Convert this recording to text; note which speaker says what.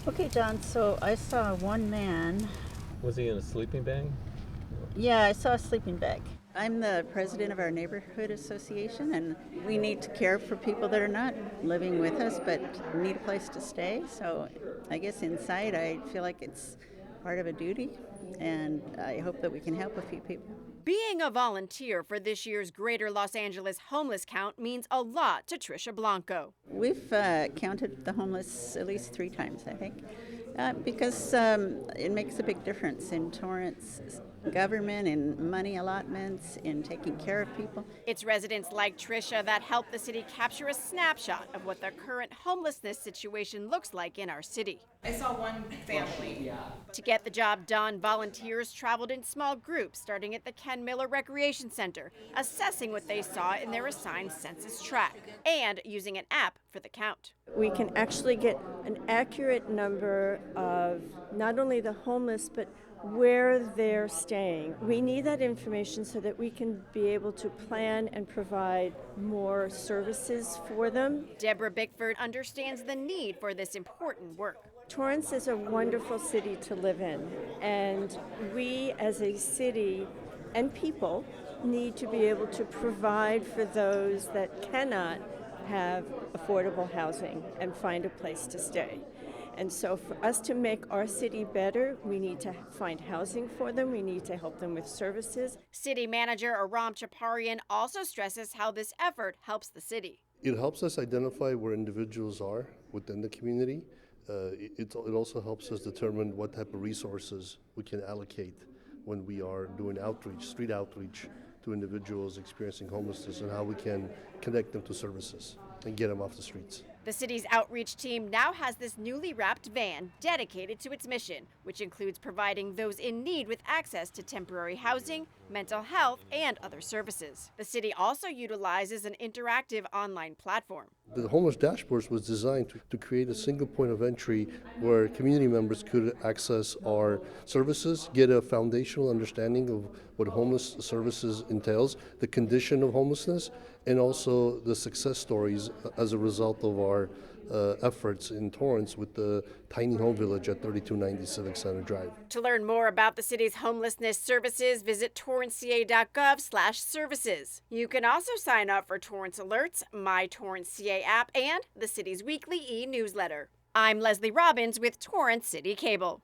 Speaker 1: Okay, John, so I saw one man.
Speaker 2: Was he in a sleeping bag?
Speaker 1: Yeah, I saw a sleeping bag. I'm the president of our neighborhood association, and we need to care for people that are not living with us but need a place to stay. So I guess inside I feel like it's part of a duty, and I hope that we can help a few people.
Speaker 3: Being a volunteer for this year's Greater Los Angeles homeless count means a lot to Trisha Blanco.
Speaker 1: We've counted the homeless at least 3 times, I think, because it makes a big difference in Torrance government, in money allotments, in taking care of people.
Speaker 3: It's residents like Trisha that help the city capture a snapshot of what the current homelessness situation looks like in our city.
Speaker 4: I saw one family.
Speaker 3: To get the job done, volunteers traveled in small groups, starting at the Ken Miller Recreation Center, assessing what they saw in their assigned census tract, and using an app for the count.
Speaker 5: We can actually get an accurate number of not only the homeless, but where they're staying. We need that information so that we can be able to plan and provide more services for them.
Speaker 3: Deborah Bickford understands the need for this important work.
Speaker 5: Torrance is a wonderful city to live in, and we as a city and people need to be able to provide for those that cannot have affordable housing and find a place to stay. And so for us to make our city better, we need to find housing for them. We need to help them with services.
Speaker 3: City Manager Aram Chaparian also stresses how this effort helps the city.
Speaker 6: It helps us identify where individuals are within the community. It also helps us determine what type of resources we can allocate when we are doing outreach, street outreach to individuals experiencing homelessness, and how we can connect them to services and get them off the streets.
Speaker 3: The city's outreach team now has this newly wrapped van dedicated to its mission, which includes providing those in need with access to temporary housing, mental health, and other services. The city also utilizes an interactive online platform.
Speaker 6: The homeless dashboards was designed to create a single point of entry where community members could access our services, get a foundational understanding of what homeless services entails, the condition of homelessness, and also the success stories as a result of our efforts in Torrance with the tiny home village at 3290 Civic Center Drive.
Speaker 3: To learn more about the city's homelessness services, visit torranceca.gov/services. You can also sign up for Torrance Alerts, My Torrance CA app, and the city's weekly e-newsletter. I'm Leslie Robbins with Torrance City Cable.